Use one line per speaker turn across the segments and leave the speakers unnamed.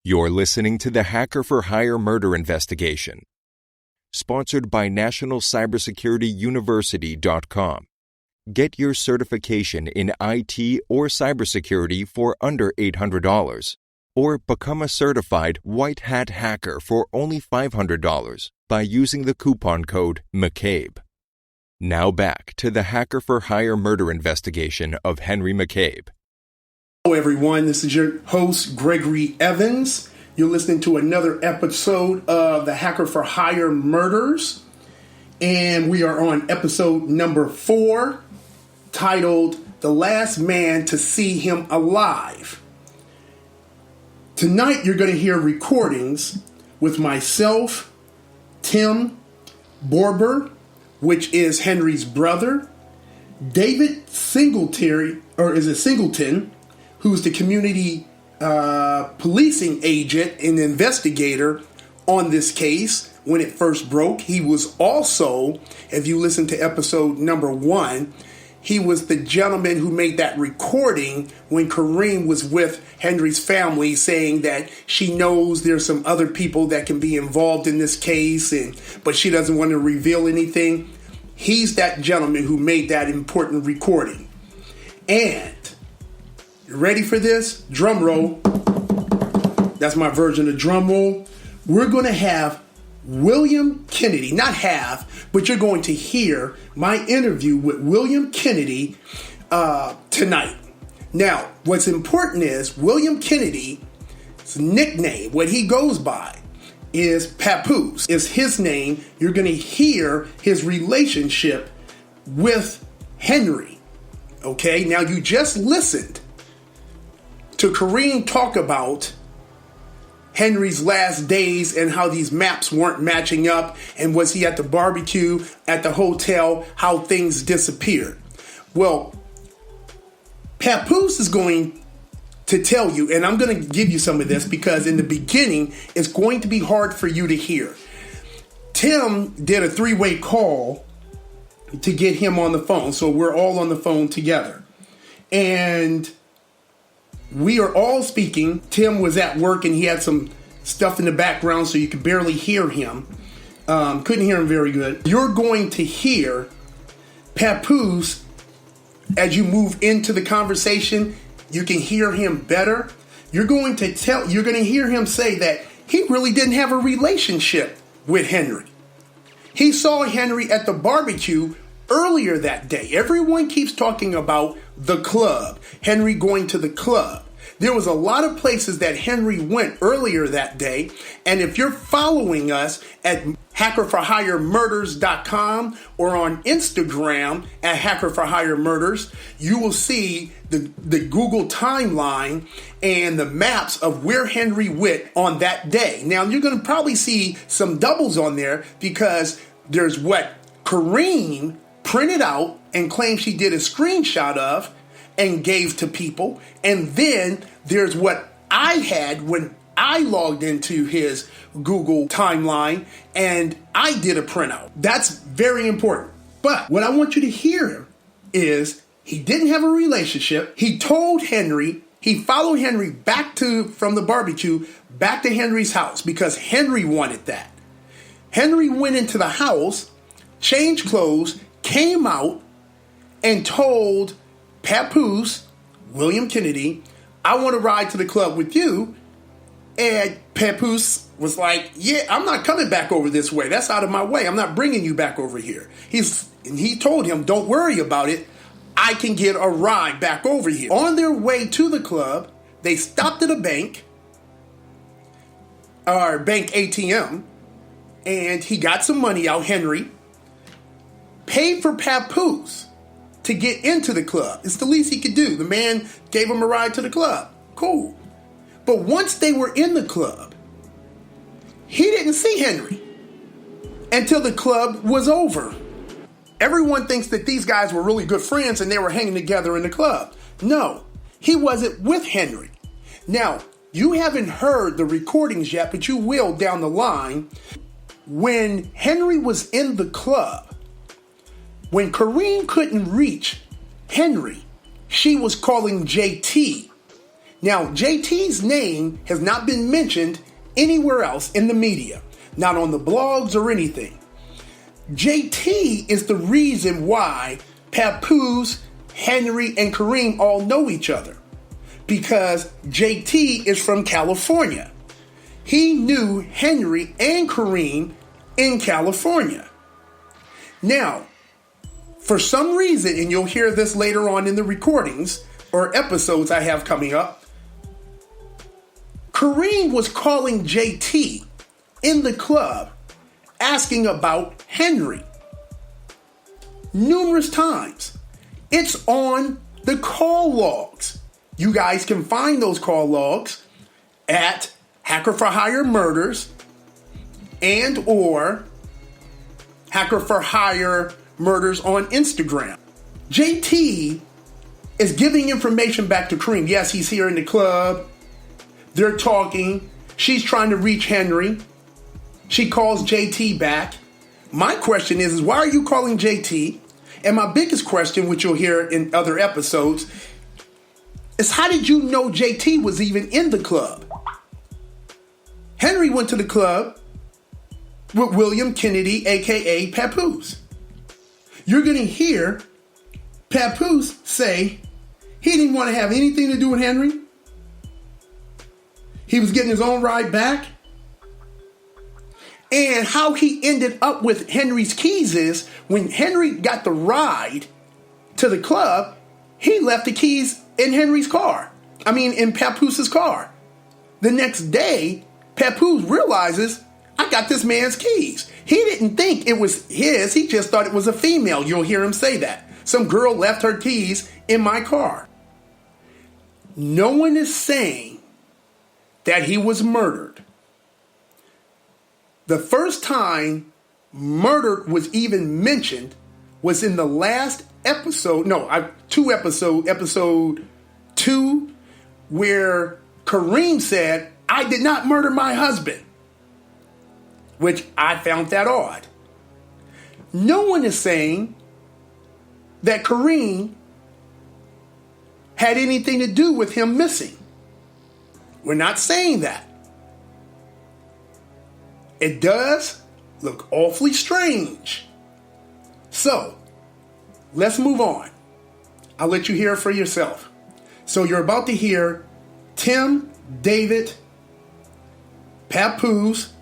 You're listening to the Hacker for Hire murder investigation, sponsored by NationalCybersecurityUniversity.com. Get your certification in IT or cybersecurity for under $800, or become a certified white hat hacker for only $500 by using the coupon code McCabe. Now back to the Hacker for Hire murder investigation of Henry McCabe.
Hello everyone, this is your host Gregory Evans. You're listening to another episode of the Hacker for Hire murders, and we are on episode number 4, titled The Last Man to See Him Alive. Tonight you're going to hear recordings with myself, Tim Borbor, which is Henry's brother, David Singleton, who's the community policing agent and investigator on this case when it first broke. He was also, if you listen to episode number 1, he was the gentleman who made that recording when Kareem was with Henry's family, saying that she knows there's some other people that can be involved in this case, but she doesn't want to reveal anything. He's that gentleman who made that important recording. And you ready for this? Drum roll. That's my version of drum roll. We're going to have William Kennedy, but you're going to hear my interview with William Kennedy tonight. Now, what's important is William Kennedy's nickname, what he goes by, is Papos. Is his name. You're going to hear his relationship with Henry. Okay, now you just listened to Kareem talk about Henry's last days and how these maps weren't matching up, and was he at the barbecue, at the hotel, how things disappeared. Well, Papos is going to tell you, and I'm going to give you some of this because in the beginning it's going to be hard for you to hear. Tim did a 3-way call to get him on the phone, so we're all on the phone together. And we are all speaking. Tim was at work and he had some stuff in the background so you could barely hear him. Couldn't hear him very good. You're going to hear Papos as you move into the conversation. You can hear him better. You're going to hear him say that he really didn't have a relationship with Henry. He saw Henry at the barbecue earlier that day. Everyone keeps talking about the club, Henry going to the club. There was a lot of places that Henry went earlier that day. And if you're following us at hackerforhiremurders.com or on Instagram at hackerforhiremurders, you will see the Google timeline and the maps of where Henry went on that day. Now, you're going to probably see some doubles on there because there's what Kareem printed out and claimed she did a screenshot of and gave to people. And then there's what I had when I logged into his Google timeline and I did a printout. That's very important. But what I want you to hear is he didn't have a relationship. He told Henry, he followed Henry from the barbecue back to Henry's house because Henry wanted that. Henry went into the house, changed clothes, came out and told Papos, William Kennedy, I want to ride to the club with you. And Papos was like, yeah, I'm not coming back over this way. That's out of my way. I'm not bringing you back over here. He told him, don't worry about it. I can get a ride back over here. On their way to the club, they stopped at a bank, or bank ATM, and he got some money out, Henry, paid for Papos to get into the club. It's the least he could do. The man gave him a ride to the club. Cool. But once they were in the club, he didn't see Henry until the club was over. Everyone thinks that these guys were really good friends and they were hanging together in the club. No, he wasn't with Henry. Now, you haven't heard the recordings yet, but you will down the line. When Henry was in the club, when Kareem couldn't reach Henry, she was calling JT. Now, JT's name has not been mentioned anywhere else in the media, not on the blogs or anything. JT is the reason why Papos, Henry, and Kareem all know each other, because JT is from California. He knew Henry and Kareem in California. Now, for some reason, and you'll hear this later on in the recordings or episodes I have coming up, Kareem was calling JT in the club asking about Henry numerous times. It's on the call logs. You guys can find those call logs at Hacker for Hire Murders and or Hacker for Hire Murders on Instagram. JT is giving information back to Kareem. Yes, he's here in the club. They're talking. She's trying to reach Henry. She calls JT back. My question is why are you calling JT? And my biggest question, which you'll hear in other episodes, is how did you know JT was even in the club? Henry went to the club with William Kennedy, a.k.a. Papos. You're going to hear Papos say he didn't want to have anything to do with Henry. He was getting his own ride back. And how he ended up with Henry's keys is when Henry got the ride to the club, he left the keys in Henry's car. In Papos's car. The next day, Papos realizes, I got this man's keys. He didn't think it was his. He just thought it was a female. You'll hear him say that. Some girl left her keys in my car. No one is saying that he was murdered. The first time murder was even mentioned was in the last episode. Episode 2, where Kareem said, I did not murder my husband, which I found that odd. No one is saying that Kareem had anything to do with him missing. We're not saying that. It does look awfully strange. So, let's move on. I'll let you hear it for yourself. So you're about to hear Tim, David, Papos,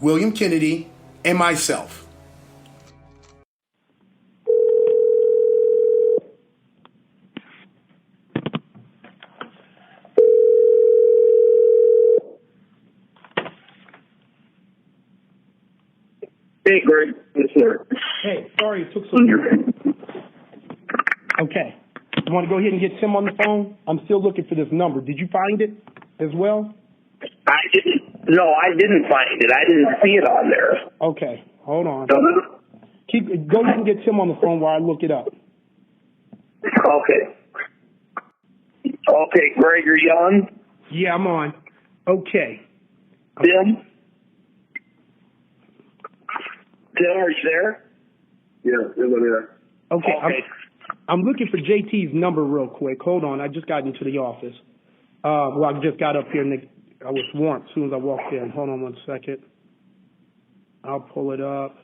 William Kennedy, and myself.
Hey, Greg. Yes, sir.
Hey, sorry it took so long. Okay. You want to go ahead and get Tim on the phone? I'm still looking for this number. Did you find it as well?
I didn't. No, I didn't find it. I didn't see it on there.
Okay. Hold on.
No.
Go ahead and get Tim on the phone while I look it up.
Okay. Okay, Greg, are you on?
Yeah, I'm on. Okay.
Tim? Tim, are you there?
Yeah, I'm there.
Okay. I'm looking for JT's number real quick. Hold on. I just got into the office. I just got up here and I was warm as soon as I walked in. Hold on one second. I'll pull it up.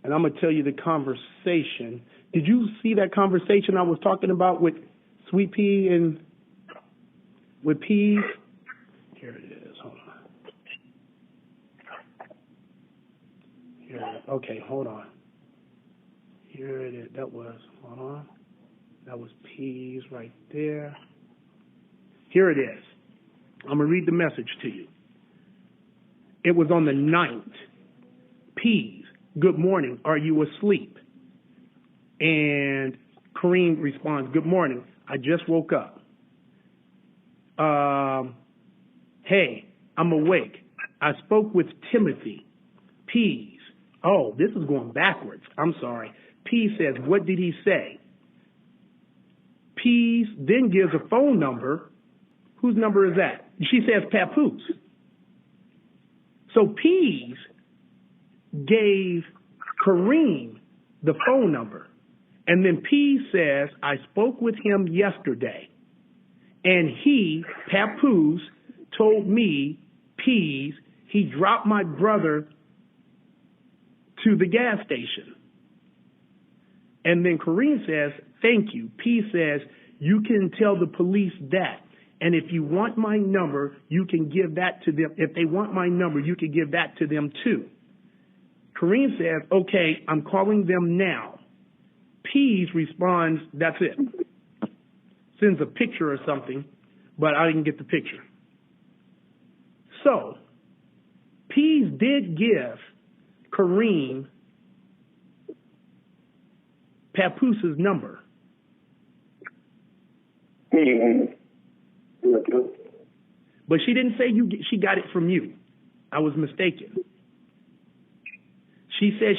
And I'm going to tell you the conversation. Did you see that conversation I was talking about with Sweet Pea and with Peas? Here it is. Hold on. Here. Okay, hold on. Here it is. Hold on. That was Peas right there. Here it is. I'm going to read the message to you. It was on the 9th. Peas, good morning. Are you asleep? And Kareem responds, good morning. I just woke up. Hey, I'm awake. I spoke with Timothy. Peas. Oh, this is going backwards. I'm sorry. Peas says, what did he say? Peas then gives a phone number. Whose number is that? She says Papos. So Peas gave Kareem the phone number. And then P says, I spoke with him yesterday. And he, Papos, told me, P's, he dropped my brother to the gas station. And then Kareem says, thank you. P says, you can tell the police that. And if you want my number, you can give that to them. If they want my number, you can give that to them too. Kareem says, okay, I'm calling them now. Pease responds, that's it. Sends a picture or something, but I didn't get the picture. So, Pease did give Kareem Papos' number. But she didn't say she got it from you. I was mistaken. She said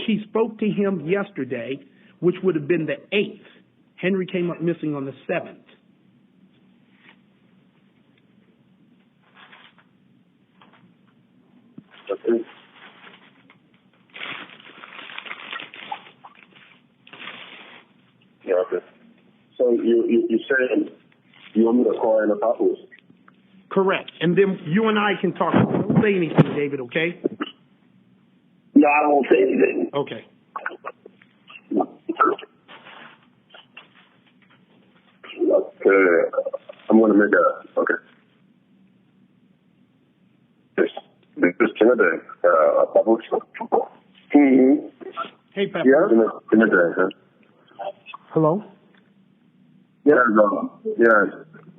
she spoke to him yesterday, which would have been the 8th. Henry came up missing on the 7th.
Okay. Yeah, okay. So you saying you want me to call in the Papos?
Correct. And then you and I can talk. Don't say anything, David, okay?
No, I won't say anything.
Okay.
Okay. I'm going to make okay. This is Kennedy, Papos.
Mm-hmm.
Hey, Papos.
Yeah, Kennedy.
Hello?
Yes, yes.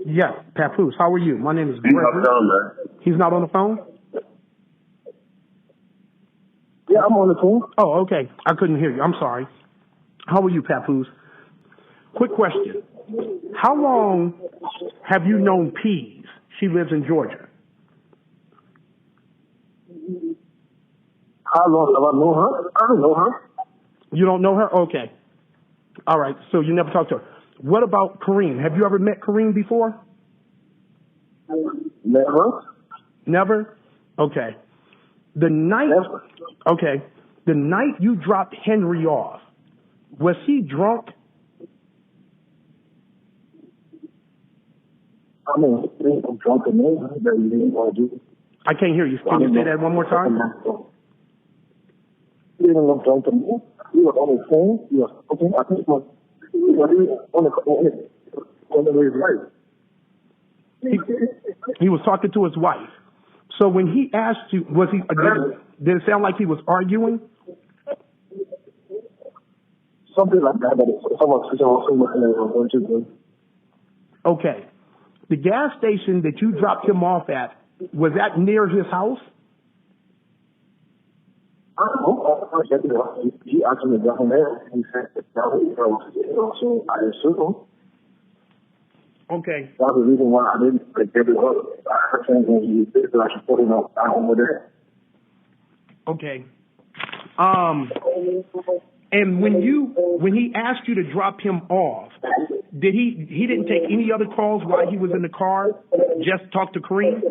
Yes, Papos. How are you? My name is
He's
Gregory.
not down, man.
He's not on the phone?
Yeah, I'm on the phone.
Oh, okay. I couldn't hear you. I'm sorry. How are you, Papos? Quick question. How long have you known Pease? She lives in Georgia.
How long have I known her? I don't know her.
You don't know her? Okay. All right. So you never talked to her. What about Kareem? Have you ever met Kareem before?
Never.
Never? Okay. The night you dropped Henry off, was he drunk?
I mean, I'm drunk and that you didn't want to do.
I can't hear you. Can you say that one more time?
He didn't look drunk to me. He was on his phone. He was talking. I think he was on his wife.
He was talking to his wife. So when he asked you, did it sound like he was arguing?
Something like that, but someone.
Okay. The gas station that you dropped him off at, was that near his house?
I don't know. He actually got him there. He said that so I assume.
Okay.
That's the reason why I didn't give it up. I heard things when he did that I should put him out over there.
Okay. And when he asked you to drop him off, did he didn't take any other calls while he was in the car? Just talk to Kareem?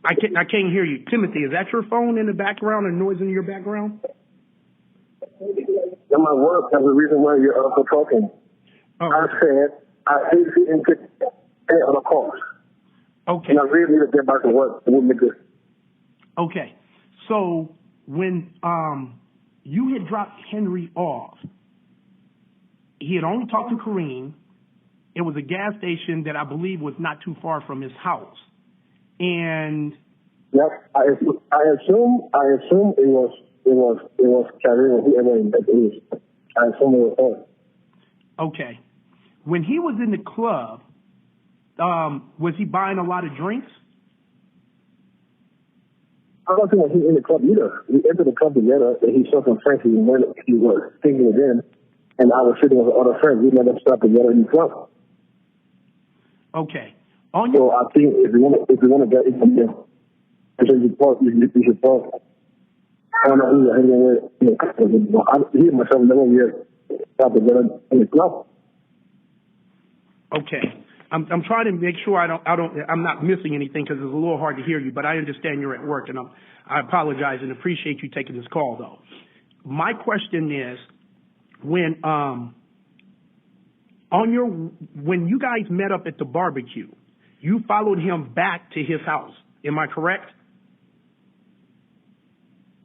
I can't hear you. Timothy, is that your phone in the background or noise in your background?
That might work. That's the reason why you're talking.
Oh,
I said I didn't take any other calls.
Okay.
And I really need to get back to work. It wouldn't be good.
Okay. So when you had dropped Henry off, he had only talked to Kareem. It was a gas station that I believe was not too far from his house. And
yes, I assume it was Kareem, whoever it is. I assume it was her.
Okay. When he was in the club, was he buying a lot of drinks?
I don't think he was in the club either. We entered the club together, and he saw some friends he was thinking with him, and I was sitting with other friends. We never stopped together in the club.
Okay.
So I think if you want to get into this, you should talk. I don't know who you're hanging with. He and myself never yet stopped together in the club.
Okay. I'm trying to make sure I'm not missing anything because it's a little hard to hear you, but I understand you're at work, and I apologize and appreciate you taking this call, though. My question is, when you guys met up at the barbecue, you followed him back to his house. Am I correct?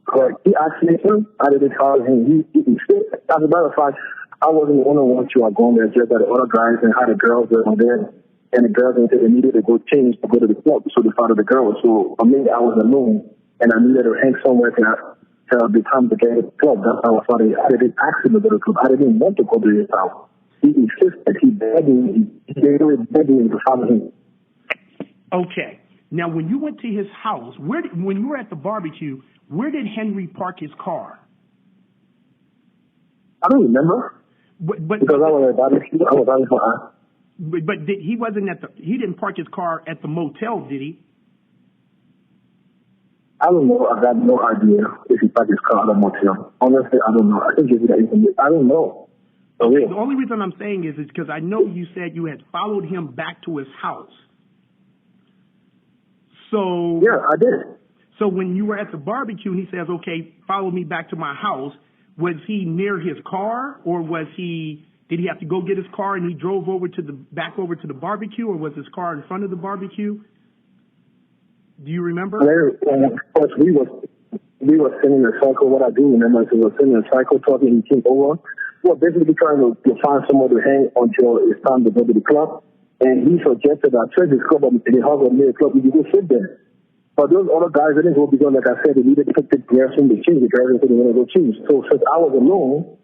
Correct. He asked me to. I didn't follow him. As a matter of fact, I wasn't the only one to go there. Just that the other guys and how the girls were there, and the girls they needed to go change to go to the club, so they followed the girls. So for me, I was alone, and I needed to hang somewhere till the time to get to the club. That's how I thought. I didn't ask him to go to the club. I didn't want to go to his house. He insisted. He begged me. He literally begged me to follow him.
Okay. Now, when you went to his house, when you were at the barbecue, where did Henry park his car?
I don't remember. Because I was at the barbecue. I was out for
But he didn't park his car at the motel, did he?
I don't know. I got no idea if he parked his car at a motel. Honestly, I don't know. I think give you that information. I don't know.
Okay, the only reason I'm saying is because I know you said you had followed him back to his house. So
yeah, I did.
So when you were at the barbecue, he says, "Okay, follow me back to my house." Was he near his car, or did he have to go get his car and he drove back over to the barbecue, or was his car in front of the barbecue? Do you remember?
Of course, we were sitting in a cycle. What I do remember is we were sitting in a cycle talking. He came over. Well, basically trying to find somewhere to hang until it's time to go to the club. And he suggested that church is club and the house of the club. We could go sit there. But those other guys didn't go because, like I said, they needed to pick the girls from the change. The girls didn't want to go change. So since I was alone,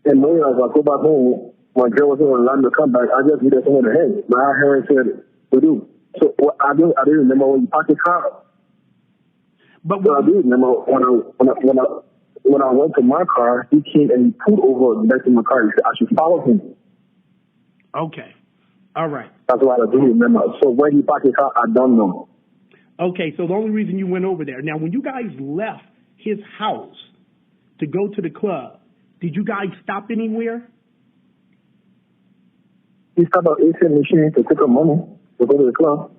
and knowing as I go back home, my girl wasn't allowed to come back, I just needed someone to hang. My parents said to do. So I didn't remember when you parked the car. But I do remember when I went to my car, he came and he pulled over next to my car. He said I should follow him.
Okay. All right.
That's what I do remember. So when he parked his car, I don't know.
Okay, so the only reason you went over there. Now, when you guys left his house to go to the club, did you guys stop anywhere?
He stopped at an ATM machine to pick up money to go to the club.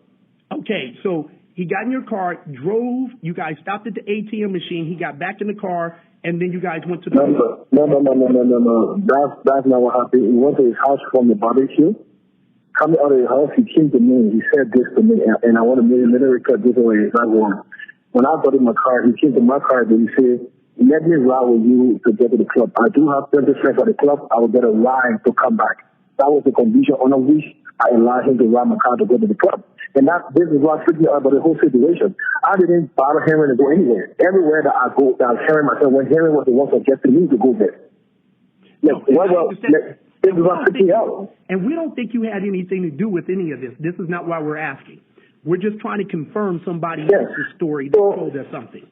Okay,
so he got in your car, drove, you guys stopped at the ATM machine, he got back in the car, and then you guys went to the club.
No. That's not what happened. He went to his house from the barbecue. Coming out of the house, he came to me. He said this to me, and I want to make a little record this way. It's not wrong. When I got in my car, he came to my car and he said, "Let me ride with you to get to the club. I do have 20 friends at the club. I will get a ride to come back." That was the condition on which I allowed him to ride my car to go to the club. And this is what freaked me out about the whole situation. I didn't bother Henry to go anywhere. Everywhere that I go, that I was Henry myself, when Henry was the one suggesting me to go there. This is what freaked me out.
And we don't think you had anything to do with any of this. This is not why we're asking. We're just trying to confirm somebody else's story that told us something.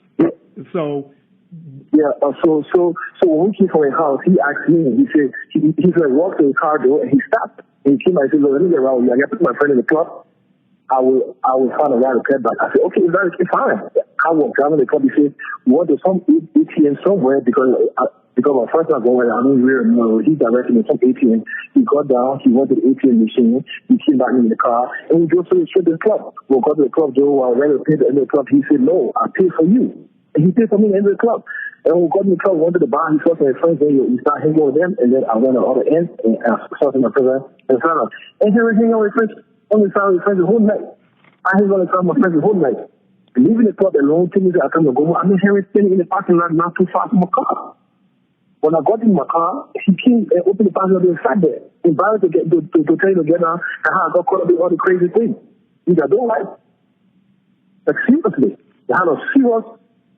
So
when we came from his house, he asked me, he said, walk to the car door, and he stopped. And he came and said, "Let me get around with you. I got to put my friend in the club. I will find a ride to get back." I said, "Okay, that's fine." I walked down to the club. He said, "We went to some ATM somewhere because my first time going, I don't really know. He directed me to some ATM. He got down, he went to the ATM machine, he came back in the car, and we drove straight to the club. We got to the club, Joe, I ready to pay the end of the club. He said, "No, I paid for you." And he paid for me at the end of the club. And when we got in the club, went to the bar, he saw some of his friends, and he started hanging with them, and then I went to the other end, and I saw some of my friends, and he was hanging out with his friends, on the side of his friends the whole night. I hang on the side of my friends the whole night. And leaving the club alone, things I come to go, I mean, Henry standing in the parking lot not too far from my car. When I got in my car, he came and opened the passenger door and sat there, invited to try to get out, and how I got caught up in all the crazy things. Which I don't like. Like, seriously, it had a serious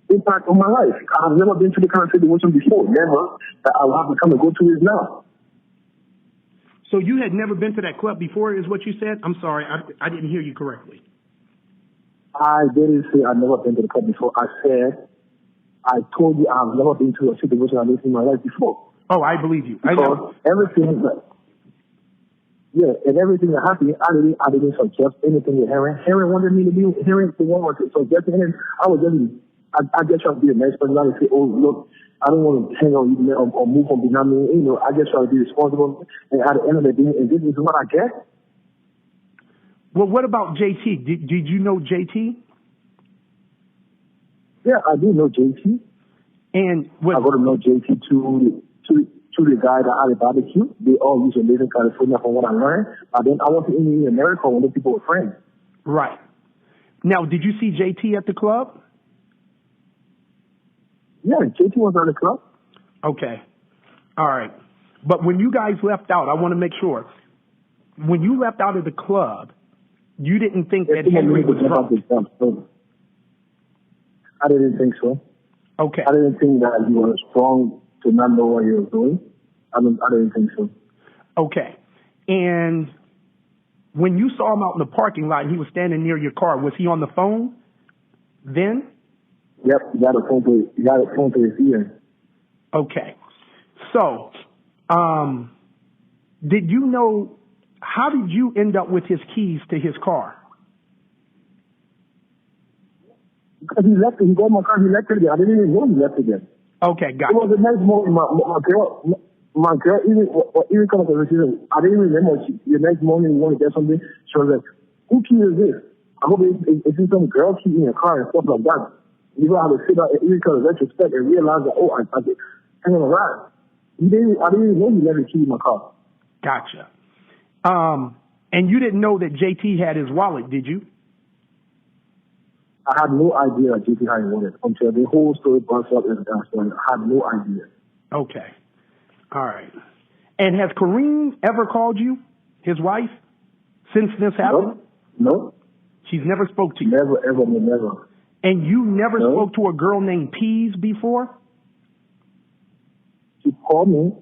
impact on my life. I've never been to the kind of situation before. Never. That I will have to come and go to it now.
So you had never been to that club before, is what you said? I'm sorry, I didn't hear you correctly.
I didn't say I've never been to the club before. I told you I've never been to a situation like this in my life before.
Oh, I believe you.
Because everything that happened, I didn't suggest anything to Henry. Henry wanted me to be, Henry the one was suggesting him. I just try to be a nice person, not to say, "Oh, look, I don't want to hang on you or move on behind me." I just try to be responsible. And at the end of the day, and this is what I get.
Well, what about JT? Did you know JT?
Yeah, I do know JT.
And
I got to know JT to the guy that had a barbecue. They all used to live in California from what I learned. But then I wasn't in America when the people were friends.
Right. Now, did you see JT at the club?
Yeah, JT was at the club.
Okay. All right. But when you guys left out, I want to make sure. When you left out of the club, you didn't think that Henry was drunk?
I didn't think so.
Okay.
I didn't think that he was strong to not know what he was doing. I didn't think so.
Okay. And when you saw him out in the parking lot and he was standing near your car, was he on the phone then?
Yep, he got a phone to his ear.
Okay. So, did you know, how did you end up with his keys to his car?
Because he got my car, he left it again. I didn't even know he left it again.
Okay, got it.
It was the next morning, my girl, even come up with her, I didn't remember. The next morning, we want to get something. She was like, who key is this? I hope it's some girl key in your car and stuff like that. You know how to sit out and even kind of retrospect and realize that, oh, I did hang on a ride. I didn't even know he left the key in my car.
Gotcha. And you didn't know that JT had his wallet, did you?
I had no idea that JT had his wallet until the whole story burst up and I had no idea.
Okay. All right. And has Kareem ever called you, his wife, since this happened?
No.
She's never spoke to you?
Never, ever, never.
And you never spoke to a girl named Pease before?
She called me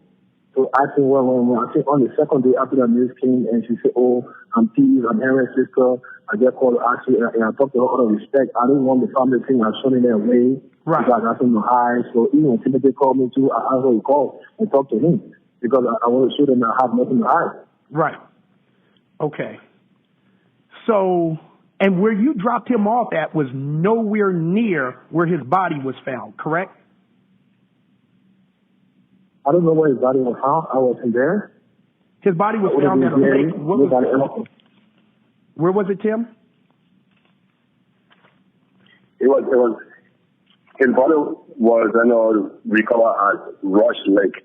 to ask me I think on the second day after the news came, and she said, oh, I'm Pease, I'm Henry's sister. I just called to ask you, and I talked to her out of respect. I didn't want the family thing. I was showing their way.
Right.
Because I asked him to hide. So even when Timothy called me too, I asked her to call and talk to him because I want to show them that I have nothing to hide.
Right. Okay. So, and where you dropped him off at was nowhere near where his body was found, correct?
I don't know where his body was found. I wasn't there.
His body was found at a lake. Where was it, Tim?
His body was recovered at Rush Lake.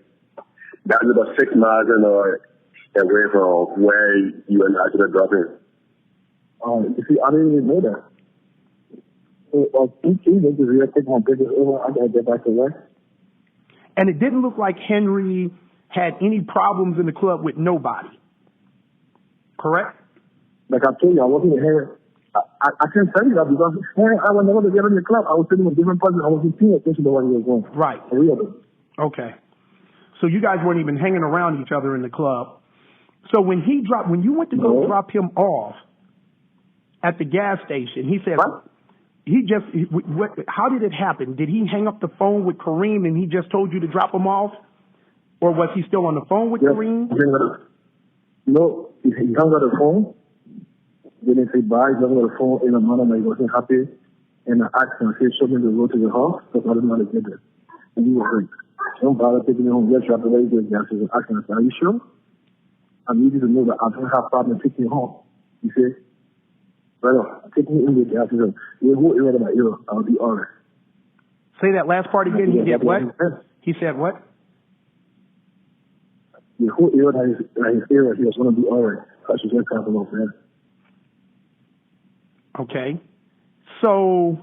That's about 6 miles away from where you and I actually dropped him.
You see, I didn't even know that. Take my pictures over. I gotta get back to work.
And it didn't look like Henry had any problems in the club with nobody. Correct?
Like I told you, I wasn't here. I can't tell you that because I was never together in the club. I was sitting with different person. I wasn't paying attention to what he was doing.
Right.
For real.
Okay. So you guys weren't even hanging around each other in the club. So when you went to go drop him off at the gas station, he said,
what?
How did it happen? Did he hang up the phone with Kareem and he just told you to drop him off? Or was he still on the phone with Kareem?
No, he hung up the phone. Didn't say bye. He hung up the phone in a manner that he wasn't happy. And I asked him, I said, show me the road to the house because I didn't want to get there. And he was like, don't bother taking me home. Just drop away the gas station. I said, are you sure? I need you to know that I don't have problem taking you home. He said, brother, take me in the gas station. You whole area of my ear. I'll be all right.
Say that last part again. He did what? He said what?
The whole area that his area, he was going to be all right. I should just have a little bit.
Okay. So,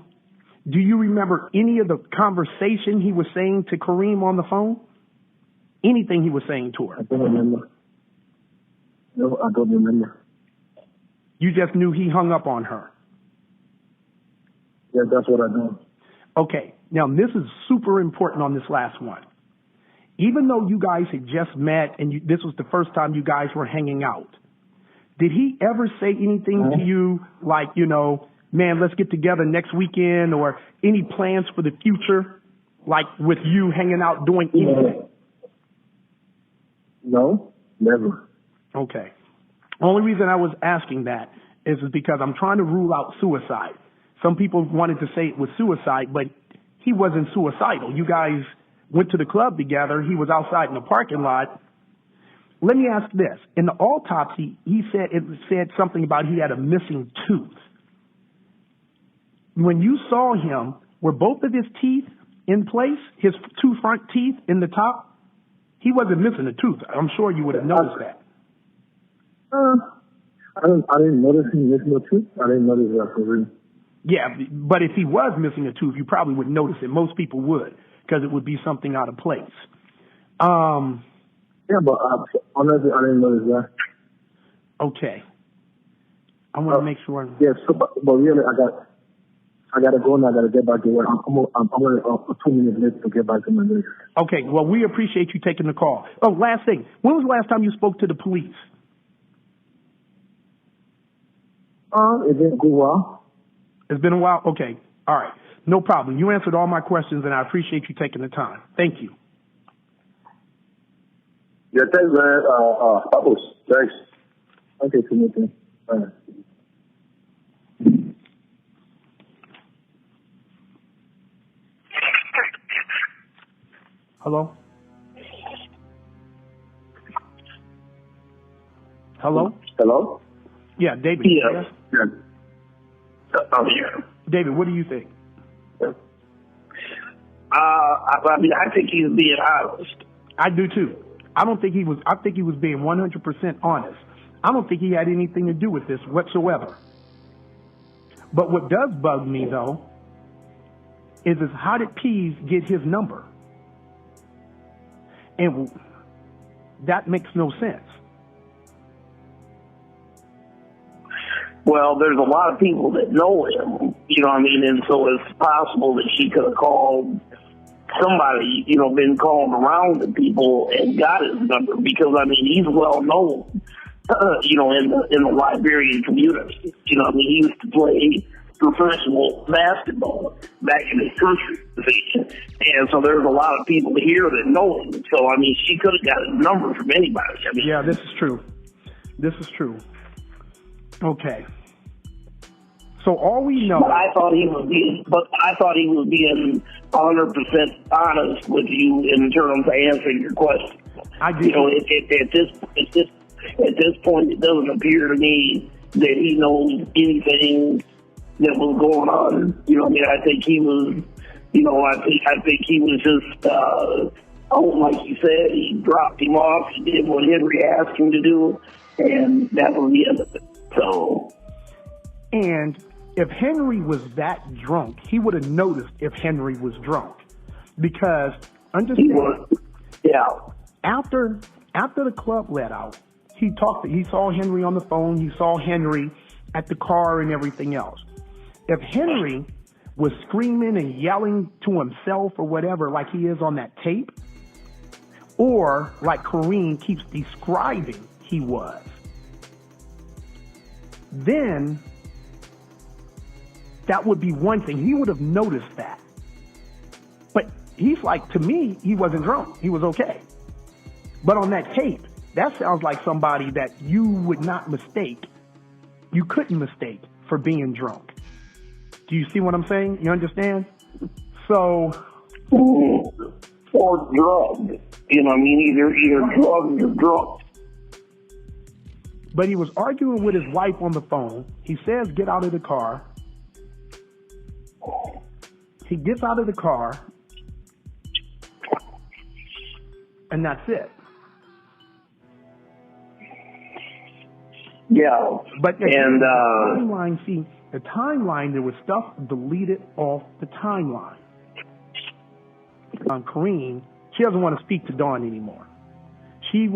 do you remember any of the conversation he was saying to Kareem on the phone? Anything he was saying to her?
I don't remember. No, I don't remember.
You just knew he hung up on her?
Yeah, that's what I know.
Okay. Now, this is super important on this last one. Even though you guys had just met and this was the first time you guys were hanging out, did he ever say anything to you like, man, let's get together next weekend, or any plans for the future, like with you hanging out doing anything?
No, never.
Okay. Only reason I was asking that is because I'm trying to rule out suicide. Some people wanted to say it was suicide, but he wasn't suicidal. You guys went to the club together. He was outside in the parking lot.
let me ask this. In the autopsy, it said something about he had a missing tooth. When you saw him, were both of his teeth in place? His two front teeth in the top? He wasn't missing a tooth. I'm sure you would have noticed that.
I didn't notice him missing a tooth. I didn't notice that for real.
Yeah, but if he was missing a tooth, you probably would notice it. Most people would, because it would be something out of place.
Yeah, but honestly, I didn't notice that.
Okay. I want to make sure.
Yeah, so, but really, I got to go and I got to get back to work. I'm only 2 minutes late to get back to my desk.
Okay, well, we appreciate you taking the call. Oh, last thing. When was the last time you spoke to the police?
It didn't go well.
It's been a while? Okay. All right. No problem. You answered all my questions, and I appreciate you taking the time. Thank you.
Yeah, thanks, man. Papos, thanks.
Okay, Singleton. All right.
Hello? Hello?
Hello?
Yeah, David.
Yeah.
Yeah.
David, what do you think?
I think he's being honest.
I do too. I think he was being 100% honest. I don't think he had anything to do with this whatsoever. But what does bug me though is how did Pease get his number? And that makes no sense.
Well, there's a lot of people that know him, you know what I mean? And so it's possible that she could have called somebody, you know, been calling around to people and got his number because, I mean, he's well known, you know, in the Liberian community. You know what I mean? He used to play professional basketball back in his country. And so there's a lot of people here that know him. So, I mean, she could have got his number from anybody. I mean,
yeah, this is true. This is true. Okay. So all we know.
But I thought he was being 100% honest with you in terms of answering your question.
I did.
You know, at this point, it doesn't appear to me that he knows anything that was going on. You know, I mean, I think he was. You know, I think he was just. Like you said, he dropped him off. He did what Henry asked him to do, and that was the end of it. So.
And if Henry was that drunk, he would have noticed if Henry was drunk. Because, understand,
yeah.
After the club let out, he saw Henry on the phone, he saw Henry at the car and everything else. If Henry was screaming and yelling to himself or whatever like he is on that tape, or like Kareem keeps describing he was, then that would be one thing. He would have noticed that. But he's like, to me, he wasn't drunk. He was okay. But on that tape, that sounds like somebody that you would not mistake. You couldn't mistake for being drunk. Do you see what I'm saying? You understand? So.
Or drugged. You know what I mean? Either drugged or drunk.
But he was arguing with his wife on the phone. He says, get out of the car. He gets out of the car. And that's it.
Yeah.
But the timeline, there was stuff deleted off the timeline. On Kareem, she doesn't want to speak to Dawn anymore. She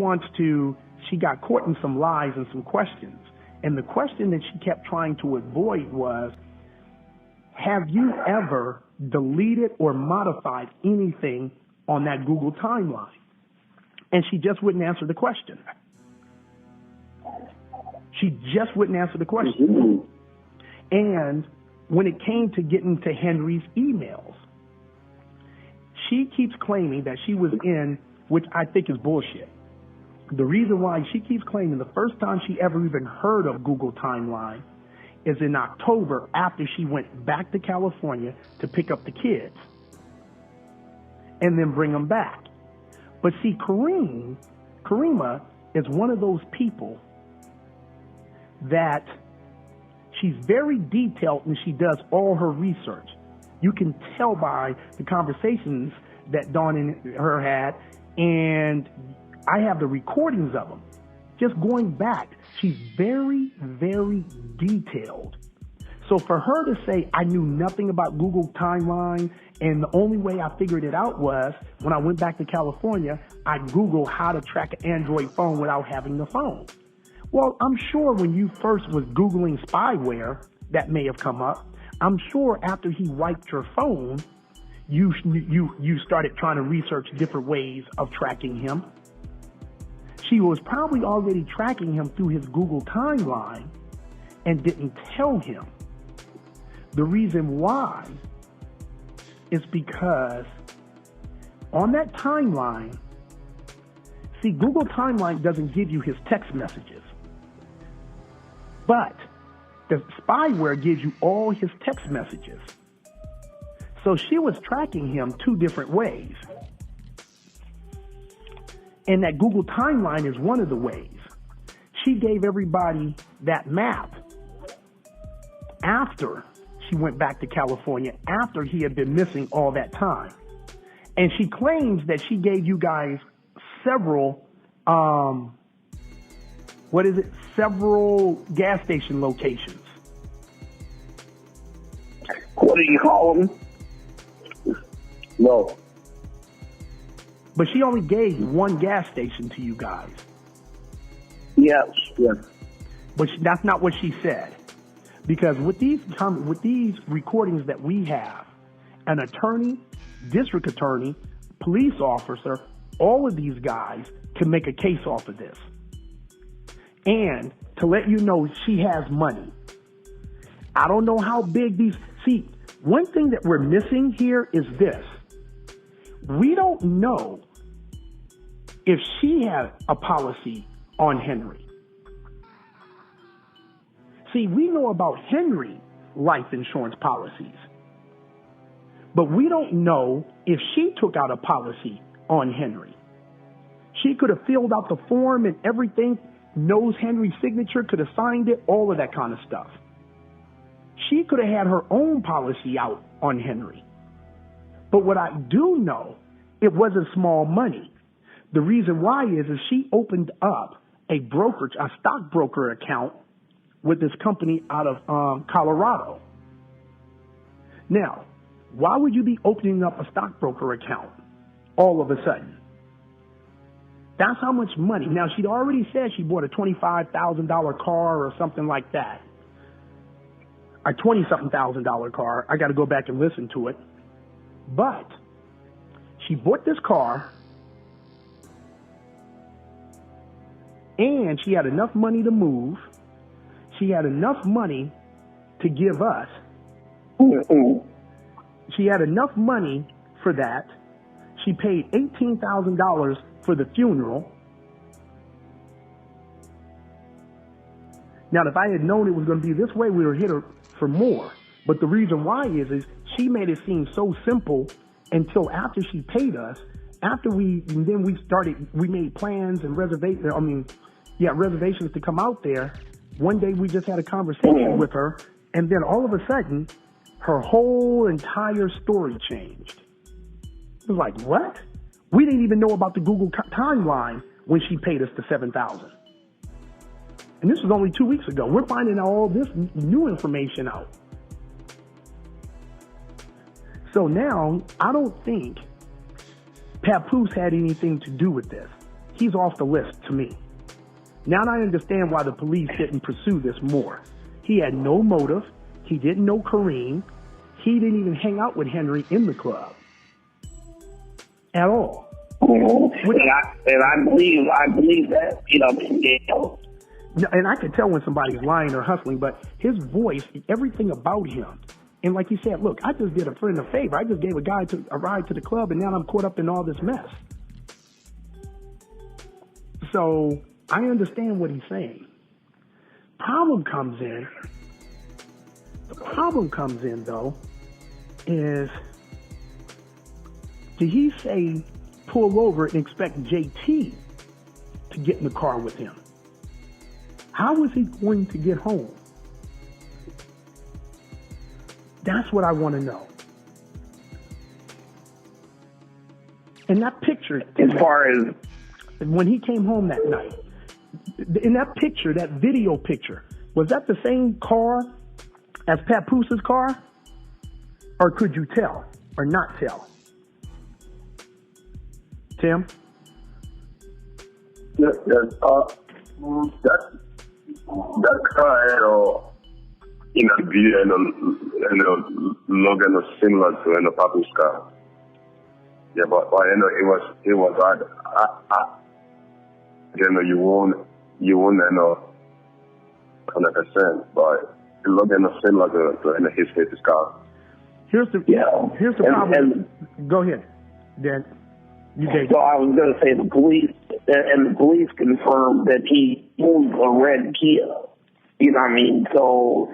got caught in some lies and some questions. And the question that she kept trying to avoid was, have you ever deleted or modified anything on that Google timeline? And she just wouldn't answer the question. She just wouldn't answer the question. And when it came to getting to Henry's emails, she keeps claiming that she was in, which I think is bullshit. The reason why she keeps claiming the first time she ever even heard of Google Timeline is in October after she went back to California to pick up the kids and then bring them back. But see, Karima is one of those people that she's very detailed and she does all her research. You can tell by the conversations that Dawn and her had, and I have the recordings of them. Just going back, she's very, very detailed. So for her to say, I knew nothing about Google Timeline, and the only way I figured it out was when I went back to California, I Googled how to track an Android phone without having the phone. Well, I'm sure when you first was Googling spyware, that may have come up. I'm sure after he wiped your phone, you started trying to research different ways of tracking him. She was probably already tracking him through his Google timeline and didn't tell him. The reason why is because on that timeline, see, Google Timeline doesn't give you his text messages, but the spyware gives you all his text messages. So she was tracking him two different ways. And that Google Timeline is one of the ways. She gave everybody that map after she went back to California, after he had been missing all that time. And she claims that she gave you guys several, several gas station locations.
What do you call them?
No.
But she only gave one gas station to you guys.
Yes.
Yes.
But that's not what she said. Because with these recordings that we have, an attorney, district attorney, police officer, all of these guys can make a case off of this. And to let you know, she has money. I don't know how big these... See, one thing that we're missing here is this. We don't know if she had a policy on Henry. See, we know about Henry life insurance policies, but we don't know if she took out a policy on Henry. She could have filled out the form and everything, knows Henry's signature, could have signed it, all of that kind of stuff. She could have had her own policy out on Henry. But what I do know, it wasn't small money. The reason why is she opened up a stockbroker account with this company out of Colorado. Now, why would you be opening up a stockbroker account all of a sudden? That's how much money. Now, she'd already said she bought a $25,000 car or something like that. A $20-something thousand car. I got to go back and listen to it. But she bought this car, and she had enough money to move. She had enough money to give us. She had enough money for that. She paid $18,000 for the funeral. Now, if I had known it was going to be this way, we would hit her for more. But the reason why is she made it seem so simple until after she paid us. After we made plans and reservations to come out there. One day we just had a conversation with her, and then all of a sudden, her whole entire story changed. It was like, what? We didn't even know about the Google timeline when she paid us the $7,000. And this was only 2 weeks ago. We're finding all this new information out. So now, I don't think Papos had anything to do with this. He's off the list to me. Now I understand why the police didn't pursue this more. He had no motive. He didn't know Kareem. He didn't even hang out with Henry in the club at all.
And I believe that,
And I can tell when somebody's lying or hustling, but his voice, everything about him. And like he said, look, I just did a friend a favor. I just gave a guy a ride to the club, and now I'm caught up in all this mess. So I understand what he's saying. The problem comes in, though, is did he say pull over and expect JT to get in the car with him. How is he going to get home? That's what I want to know. And that picture,
as far as
when he came home that night, in that picture, that video picture, was that the same car as Papos' car? Or could you tell or not tell? Tim?
Yes, that car had in the video and Logan was similar to the Papos car. Yeah, but it was hard. You won't know 100%, but Logan was similar to his car.
Here's the problem. Go ahead, Dan.
So I was going to say the police confirmed that he owned a red Kia. You know what I mean? So,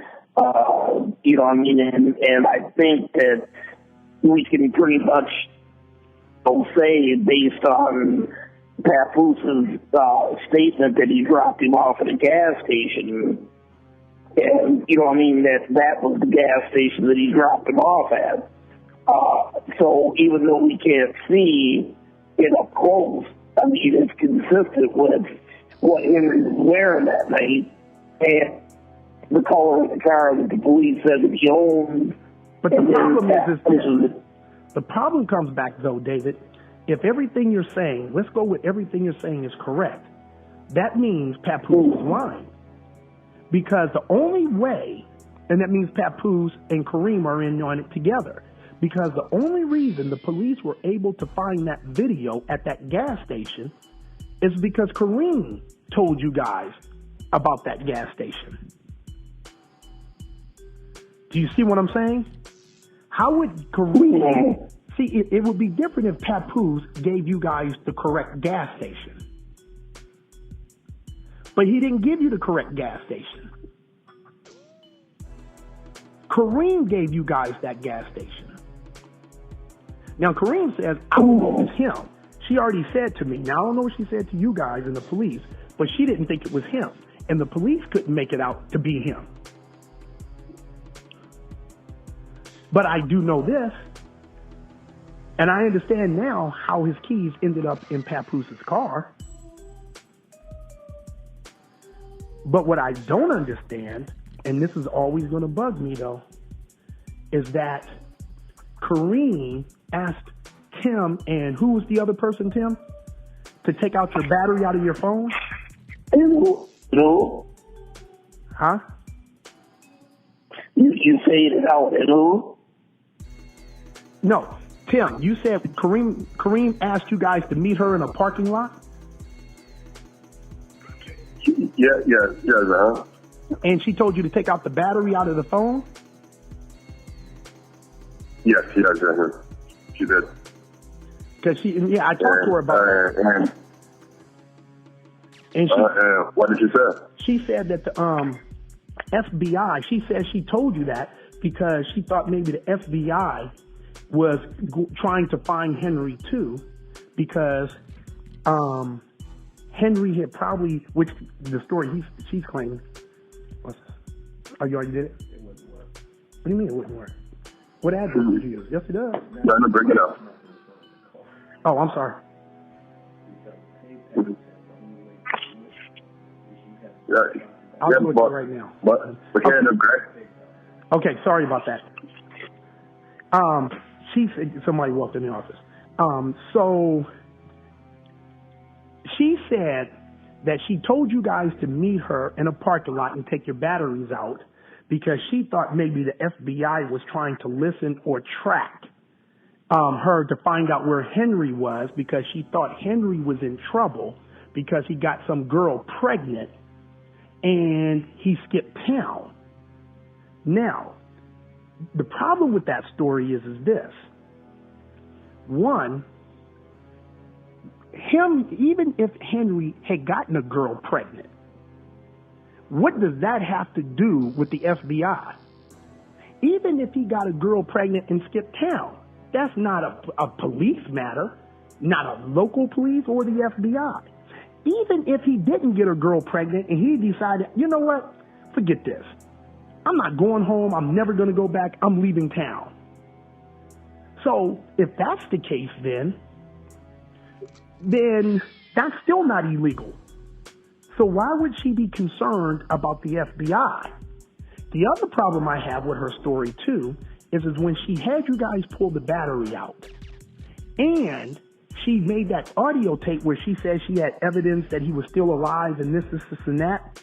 you know what I mean? And I think that we can pretty much say, based on Papos' statement, that he dropped him off at a gas station. And, you know what I mean, that was the gas station that he dropped him off at. So even though we can't see it up close, I mean, it's consistent with what Henry was wearing that night and the color of the car that the police said that he owned.
But the problem is the problem comes back, though, David. If everything you're saying, let's go with everything you're saying is correct, that means Papos is lying. Because the only way, and that means Papos and Kareem are in on it together, because the only reason the police were able to find that video at that gas station is because Kareem told you guys about that gas station. Do you see what I'm saying? How would Kareem... See, it would be different if Papos gave you guys the correct gas station. But he didn't give you the correct gas station. Kareem gave you guys that gas station. Now, Kareem says, I don't know if it's him. She already said to me, now I don't know what she said to you guys and the police, but she didn't think it was him. And the police couldn't make it out to be him. But I do know this, and I understand now how his keys ended up in Papos' car. But what I don't understand, and this is always going to bug me though, is that Kareem asked Tim, and who was the other person, Tim, to take out your battery out of your phone?
No.
Huh?
You say it out, hello?
No. Tim, you said Kareem asked you guys to meet her in a parking lot?
Yeah.
And she told you to take out the battery out of the phone?
Yes. She did.
Because I talked to her about that. And
what did she say?
She said that the FBI, she said she told you that because she thought maybe the FBI was trying to find Henry too, because Henry had probably, which the story she's claiming. Oh, you already did it? It wouldn't work. What do you mean it wouldn't work? What address did you use? Yes, it does.
No, bring it up.
Oh, I'm sorry.
Yeah.
I'll do it right now.
But we can't agree.
Okay, sorry about that. She said somebody walked in the office. So she said that she told you guys to meet her in a parking lot and take your batteries out because she thought maybe the FBI was trying to listen or track her to find out where Henry was, because she thought Henry was in trouble because he got some girl pregnant and he skipped town. Now, the problem with that story is this. One, even if Henry had gotten a girl pregnant, what does that have to do with the FBI? Even if he got a girl pregnant and skipped town, that's not a police matter, not a local police or the FBI. even if he didn't get a girl pregnant and he decided, you know what, forget this. I'm not going home. I'm never going to go back. I'm leaving town. So if that's the case, then that's still not illegal. So why would she be concerned about the FBI? The other problem I have with her story, too, is when she had you guys pull the battery out and she made that audio tape where she said she had evidence that he was still alive and this, and that.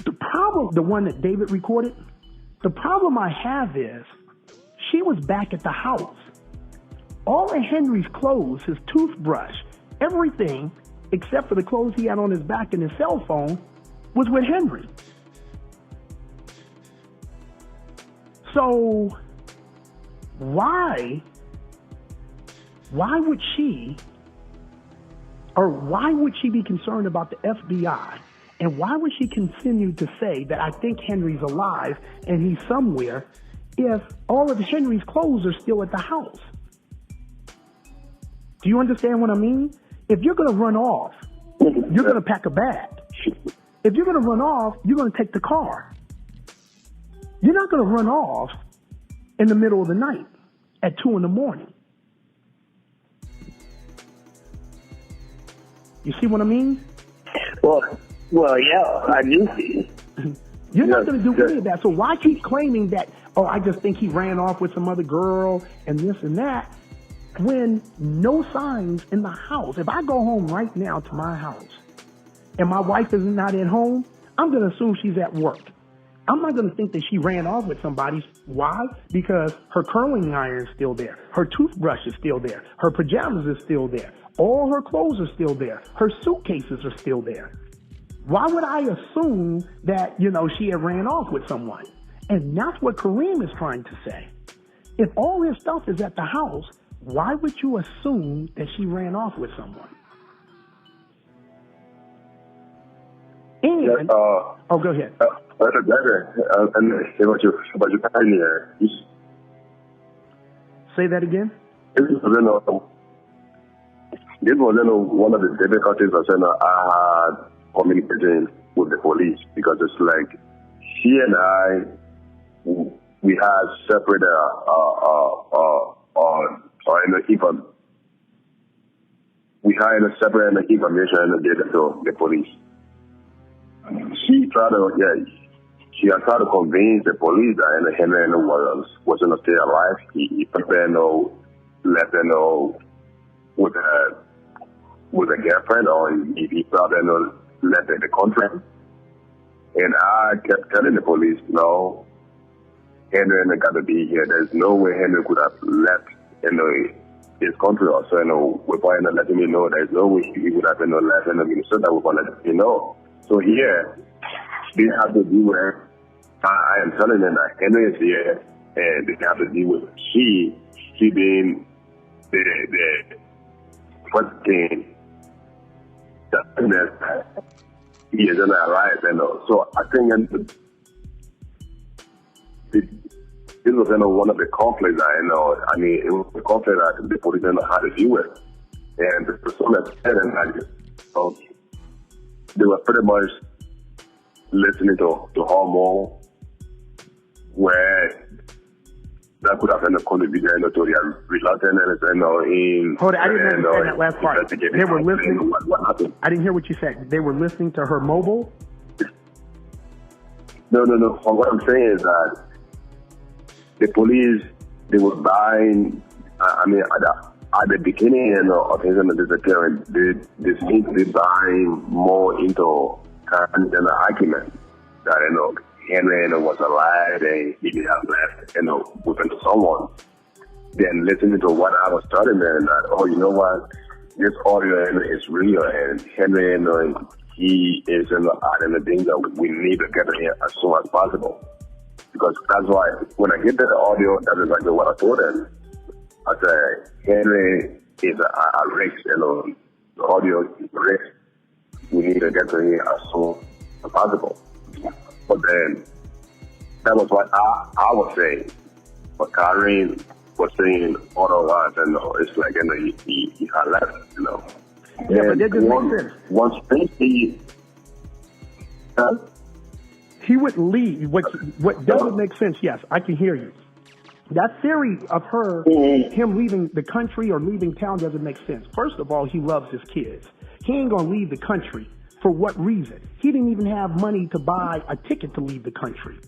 The problem, the one that David recorded, the problem I have is she was back at the house. All of Henry's clothes, his toothbrush, everything, except for the clothes he had on his back and his cell phone, was with Henry. So why would she be concerned about the FBI? And why would she continue to say that I think Henry's alive and he's somewhere if all of Henry's clothes are still at the house? Do you understand what I mean? If you're going to run off, you're going to pack a bag. If you're going to run off, you're going to take the car. You're not going to run off in the middle of the night at 2 a.m. You see what I mean?
Well, yeah, I do see.
You're not going to do any of that. So why keep claiming that, oh, I just think he ran off with some other girl and this and that, when no signs in the house? If I go home right now to my house and my wife is not at home, I'm going to assume she's at work. I'm not going to think that she ran off with somebody. Why? Because her curling iron is still there. Her toothbrush is still there. Her pajamas is still there. All her clothes are still there. Her suitcases are still there. Why would I assume that, she had ran off with someone? And that's what Kareem is trying to say. If all his stuff is at the house, why would you assume that she ran off with someone? And, go ahead. Say that again?
This was one of the difficulties I had communicating with the police, because it's like she and I, we had separate information and gave it to the police. She had tried to convince the police that Henry was going to stay alive. He let them know with a girlfriend, or if he thought let the contract. And I kept telling the police, no, Henry got to be here. There's no way Henry could have left his country also. Without letting me know, there's no way he would have left Minnesota without letting me know. So here, they have to deal with. I am telling them that Henry is here, and they have to deal with she being the first thing that he is gonna arrive, So I think this was one of the conflicts that it was the conflict that the police didn't know how to deal with, and to some extent, they were pretty much listening to her more, where that could have been a contribution to their reluctance in.
Hold on, I didn't understand that last part. They were listening.
What happened?
I didn't hear what you said. They were listening to her mobile?
No. What I'm saying is that the police, they were buying. At the beginning of his disappearance, they seem to be buying more into kind of an argument that Henry was alive and he did have left with someone. Then listening to what I was telling them, that you know what, this audio is real, and Henry he is in the thing that we need to get here as soon as possible. Because that's why when I get the audio, that is exactly what I told them. I said, Henry is a risk, the audio is a risk. We need to get to here as soon as possible. But then, that was what I was saying. But Kareem was saying otherwise, it's like, he had left,
Yeah, but that doesn't make sense.
Once Stacy,
he would leave. What doesn't make sense? Yes, I can hear you. That theory of him leaving the country or leaving town doesn't make sense. First of all, he loves his kids. He ain't gonna leave the country. For what reason? He didn't even have money to buy a ticket to leave the country.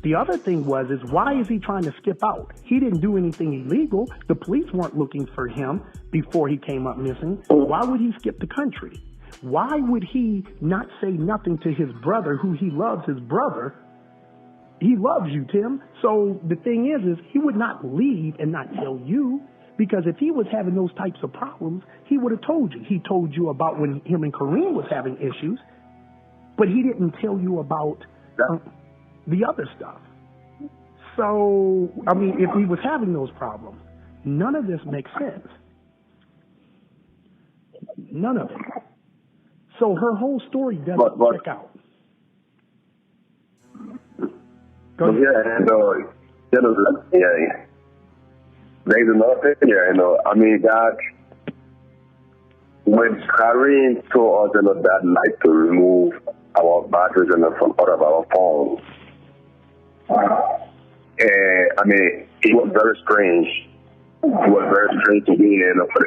The other thing is why is he trying to skip out? He didn't do anything illegal. The police weren't looking for him before he came up missing. Why would he skip the country? Why would he not say nothing to his brother, who he loves his brother? He loves you, Tim. So the thing is he would not leave and not tell you, because if he was having those types of problems, he would have told you. He told you about when him and Kareem was having issues, but he didn't tell you about the other stuff. So, I mean, if he was having those problems, none of this makes sense. None of it. So her whole story doesn't check out. Go ahead.
There's another thing here, I mean, that when Kareem told us, that night to remove our batteries from out of our phones, I mean, it was very strange. It was very strange to me,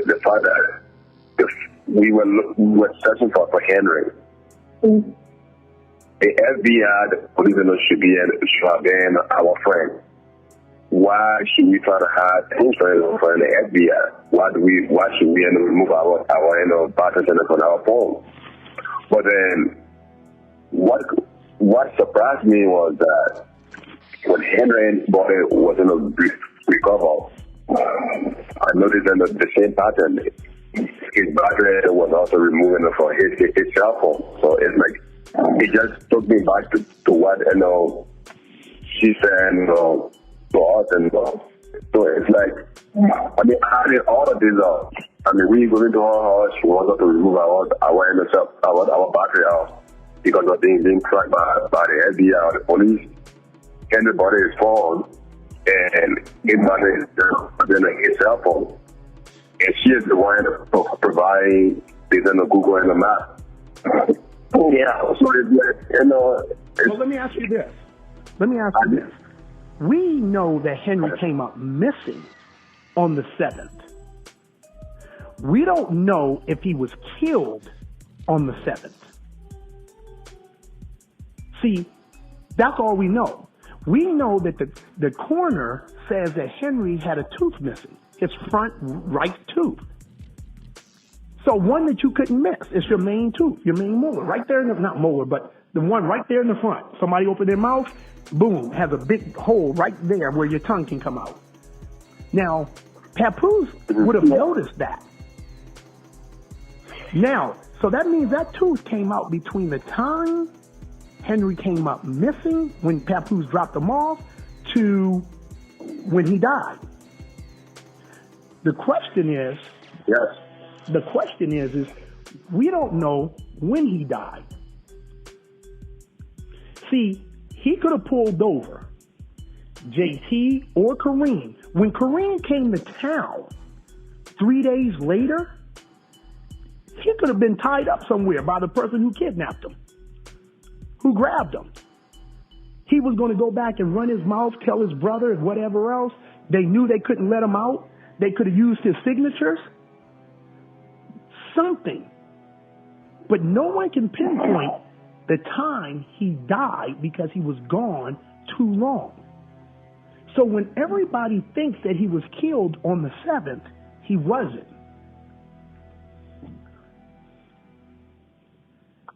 the fact that we were searching for Henry. The FBI, the police, should have been our friend. Why should we try to hide insurance from the FBI? Why should we remove our batteries from our phone? But then, what surprised me was that when Henry's body was recovered, I noticed the same pattern. His battery was also removed from his cell phone. So it's like, it just took me back to what she said to us, so it's like, I mean, adding all of this up. I mean, we go into our house, she wants us to remove our battery out because of being tracked by the FBI or the police. Everybody is phone, and his battery is his cell phone, and she is the one providing this on the Google and the map. Yeah, so
well, let me ask you this. We know that Henry came up missing on the 7th. We don't know if he was killed on the 7th. See, that's all we know. We know that the coroner says that Henry had a tooth missing, his front right tooth. So one that you couldn't miss is your main tooth, your main molar, right there not molar, but the one right there in the front. Somebody opened their mouth, boom, has a big hole right there where your tongue can come out. Now, Papos would have noticed that. Now, so that means that tooth came out between the time Henry came up missing, when Papos dropped him off, to when he died. The question is, we don't know when he died. See, he could have pulled over JT or Kareem. When Kareem came to town 3 days later, he could have been tied up somewhere by the person who kidnapped him, who grabbed him. He was going to go back and run his mouth, tell his brother and whatever else. They knew they couldn't let him out. They could have used his signatures. Something. But no one can pinpoint the time he died because he was gone too long. So when everybody thinks that he was killed on the 7th, he wasn't.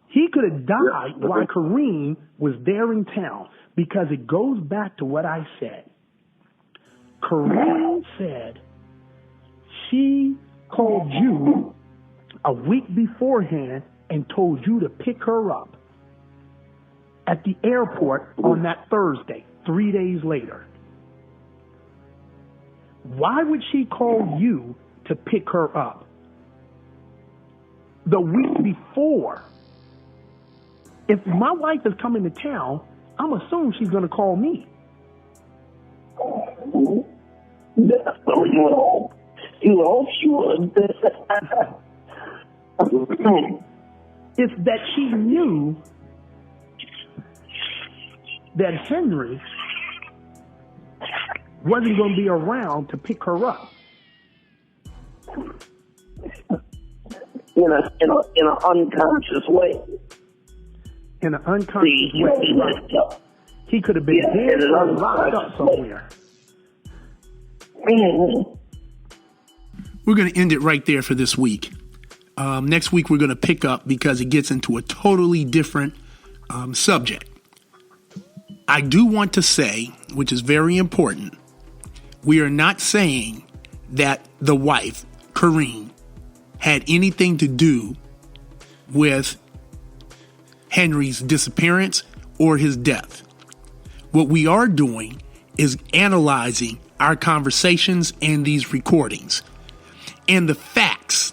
He could have died while Kareem was there in town, because it goes back to what I said. Kareem said she called you a week beforehand and told you to pick her up at the airport on that Thursday, 3 days later. Why would she call you to pick her up the week before? If my wife is coming to town, I'm assuming she's going to call me.
You hope she would.
is that she knew that Henry wasn't going to be around to pick her up.
In an unconscious way.
In an unconscious way. Right. He could have been dead or locked up somewhere.
We're going to end it right there for this week. Next week, we're going to pick up because it gets into a totally different subject. I do want to say, which is very important, we are not saying that the wife, Corrine, had anything to do with Henry's disappearance or his death. What we are doing is analyzing our conversations and these recordings and the facts.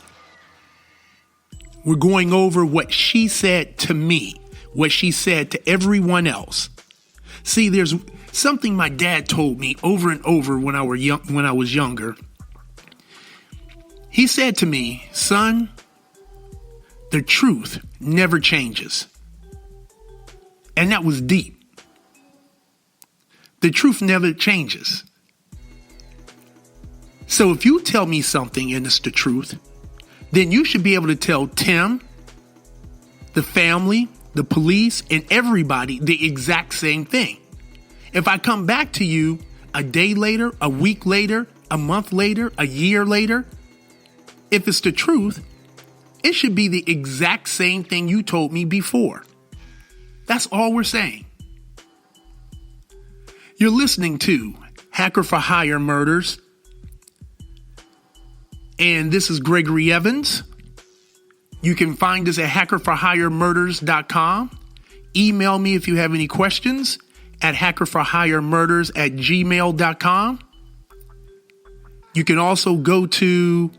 We're going over what she said to me, what she said to everyone else. See, there's something my dad told me over and over when I was younger. He said to me, son, the truth never changes. And that was deep. The truth never changes. So if you tell me something and it's the truth, then you should be able to tell Tim, the family, the police, and everybody the exact same thing. If I come back to you a day later, a week later, a month later, a year later, if it's the truth, it should be the exact same thing you told me before. That's all we're saying. You're listening to Hacker for Hire Murders. And this is Gregory Evans. You can find us at hackerforhiremurders.com. Email me if you have any questions at hackerforhiremurders@gmail.com. You can also go to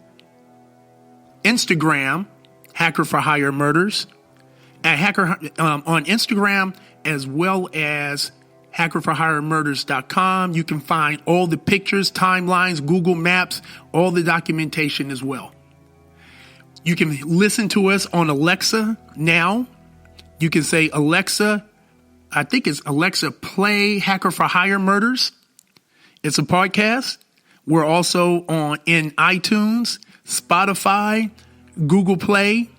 Instagram, Hacker for Hire Murders, on Instagram, as well as hackerforhiremurders.com. You can find all the pictures, timelines, Google Maps, all the documentation as well. You can listen to us on Alexa now. You can say, Alexa, I think it's Alexa, play Hacker for Hire Murders. It's a podcast. We're also in iTunes, Spotify, Google Play.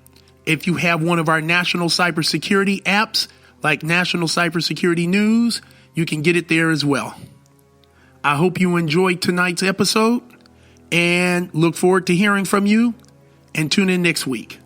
If you have one of our national cybersecurity apps, like National Cybersecurity News, you can get it there as well. I hope you enjoyed tonight's episode and look forward to hearing from you, and tune in next week.